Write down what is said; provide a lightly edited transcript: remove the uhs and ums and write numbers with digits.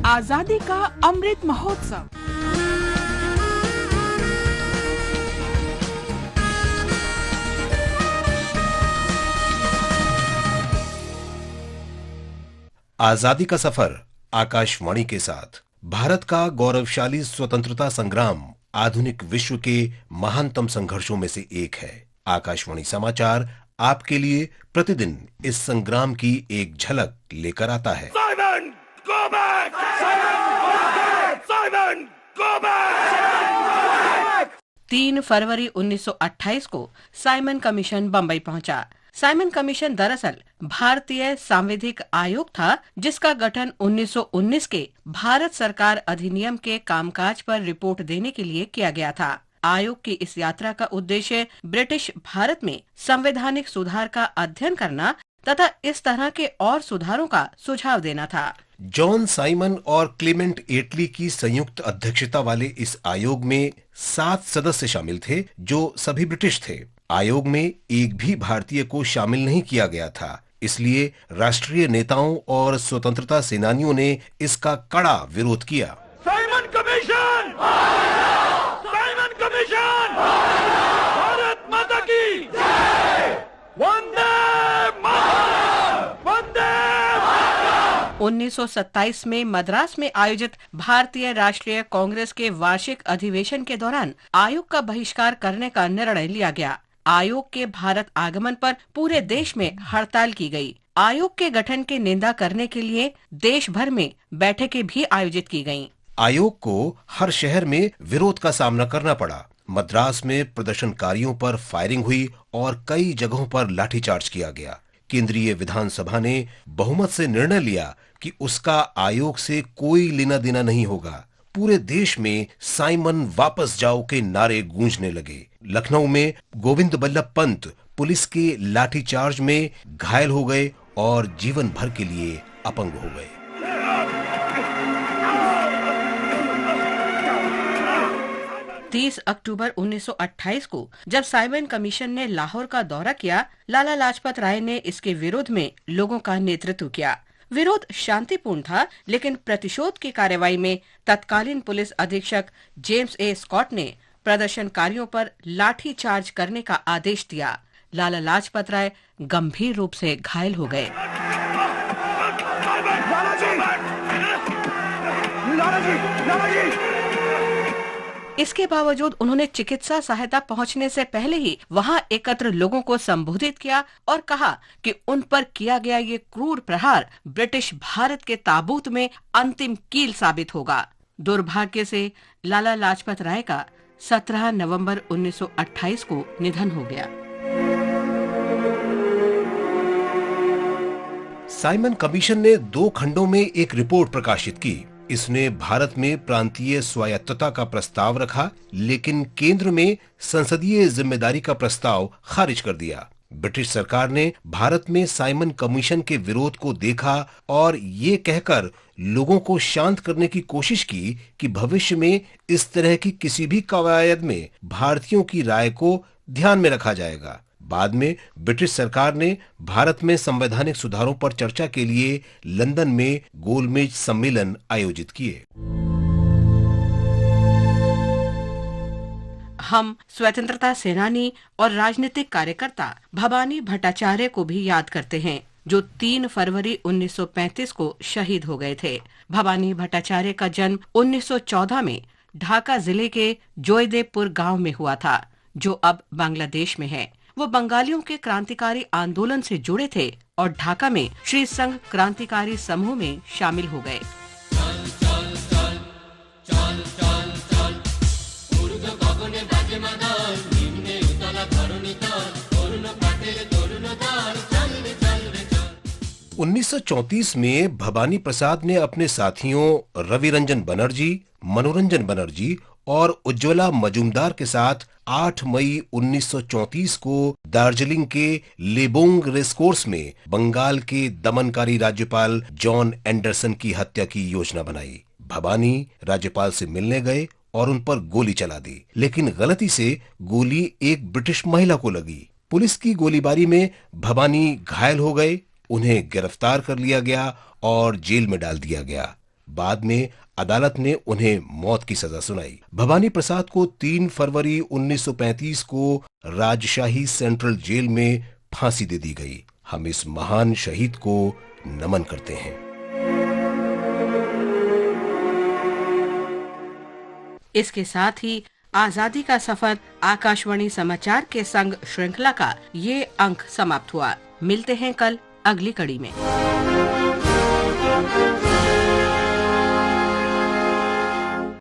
आजादी का अमृत महोत्सव। आजादी का सफर आकाशवाणी के साथ। भारत का गौरवशाली स्वतंत्रता संग्राम आधुनिक विश्व के महानतम संघर्षों में से एक है। आकाशवाणी समाचार आपके लिए प्रतिदिन इस संग्राम की एक झलक लेकर आता है। Simon, go back! Simon, go back! 3 फरवरी 1928 को साइमन कमीशन बंबई पहुंचा। साइमन कमीशन दरअसल भारतीय सांविधिक आयोग था, जिसका गठन 1919 के भारत सरकार अधिनियम के कामकाज पर रिपोर्ट देने के लिए किया गया था। आयोग की इस यात्रा का उद्देश्य ब्रिटिश भारत में संवैधानिक सुधार का अध्ययन करना तथा इस तरह के और सुधारों का सुझाव देना था। जॉन साइमन और क्लेमेंट एटली की संयुक्त अध्यक्षता वाले इस आयोग में 7 सदस्य शामिल थे, जो सभी ब्रिटिश थे। आयोग में एक भी भारतीय को शामिल नहीं किया गया था, इसलिए राष्ट्रीय नेताओं और स्वतंत्रता सेनानियों ने इसका कड़ा विरोध किया। Simon commission! Simon commission! Bharat माता की जय! वंदे मातरम! वंदे मातरम! 1927 में मद्रास में आयोजित भारतीय राष्ट्रीय कांग्रेस के वार्षिक अधिवेशन के दौरान आयोग का बहिष्कार करने का निर्णय लिया गया। आयोग के भारत आगमन पर पूरे देश में हड़ताल की गई। आयोग के गठन की निंदा करने के लिए देश भर में बैठकें भी आयोजित की गईं। आयोग को हर शहर में विरोध का सामना करना पड़ा। मद्रास में प्रदर्शनकारियों पर फायरिंग हुई और कई जगहों पर लाठीचार्ज किया गया। केंद्रीय विधानसभा ने बहुमत से निर्णय लिया कि उसका आयोग से कोई लेना देना नहीं होगा। पूरे देश में साइमन वापस जाओ के नारे गूंजने लगे। लखनऊ में गोविंद बल्लभ पंत पुलिस के लाठीचार्ज में घायल हो गए और जीवन भर के लिए अपंग हो गए। तीस अक्टूबर 1928 को जब साइमन कमीशन ने लाहौर का दौरा किया, लाला लाजपत राय ने इसके विरोध में लोगों का नेतृत्व किया। विरोध शांतिपूर्ण था, लेकिन प्रतिशोध की कार्रवाई में तत्कालीन पुलिस अधीक्षक जेम्स ए स्कॉट ने प्रदर्शनकारियों पर लाठी चार्ज करने का आदेश दिया। लाला लाजपत राय गंभीर रूप से घायल हो गए। इसके बावजूद उन्होंने चिकित्सा सहायता पहुंचने से पहले ही वहां एकत्र लोगों को संबोधित किया और कहा कि उन पर किया गया ये क्रूर प्रहार ब्रिटिश भारत के ताबूत में अंतिम कील साबित होगा। दुर्भाग्य से लाला लाजपत राय का 17 नवंबर 1928 को निधन हो गया। साइमन कमीशन ने 2 खंडों में एक रिपोर्ट प्रकाशित की। इसने भारत में प्रांतीय स्वायत्तता का प्रस्ताव रखा, लेकिन केंद्र में संसदीय जिम्मेदारी का प्रस्ताव खारिज कर दिया। ब्रिटिश सरकार ने भारत में साइमन कमीशन के विरोध को देखा और ये कहकर लोगों को शांत करने की कोशिश की कि भविष्य में इस तरह की किसी भी कवायद में भारतीयों की राय को ध्यान में रखा जाएगा। बाद में ब्रिटिश सरकार ने भारत में संवैधानिक सुधारों पर चर्चा के लिए लंदन में गोलमेज सम्मेलन आयोजित किए। हम स्वतंत्रता सेनानी और राजनीतिक कार्यकर्ता भवानी भट्टाचार्य को भी याद करते हैं, जो 3 फरवरी 1935 को शहीद हो गए थे। भवानी भट्टाचार्य का जन्म 1914 में ढाका जिले के जोयदेवपुर गांव में हुआ था, जो अब बांग्लादेश में है। वो बंगालियों के क्रांतिकारी आंदोलन से जुड़े थे और ढाका में श्री संघ क्रांतिकारी समूह में शामिल हो गए। उन्नीस 1934 में भवानी प्रसाद ने अपने साथियों रवि रंजन बनर्जी, मनोरंजन बनर्जी और उज्ज्वला मजूमदार के साथ 8 मई 1934 को दार्जिलिंग के लेबोंग रेसकोर्स में बंगाल के दमनकारी राज्यपाल जॉन एंडरसन की हत्या की योजना बनाई। भवानी राज्यपाल से मिलने गए और उन पर गोली चला दी, लेकिन गलती से गोली एक ब्रिटिश महिला को लगी। पुलिस की गोलीबारी में भवानी घायल हो गए। उन्हें गिरफ्तार कर लिया गया और जेल में डाल दिया गया। बाद में अदालत ने उन्हें मौत की सजा सुनाई। भवानी प्रसाद को 3 फरवरी 1935 को राजशाही सेंट्रल जेल में फांसी दे दी गई। हम इस महान शहीद को नमन करते हैं। इसके साथ ही आजादी का सफर आकाशवाणी समाचार के संग श्रृंखला का ये अंक समाप्त हुआ। मिलते हैं कल अगली कड़ी में।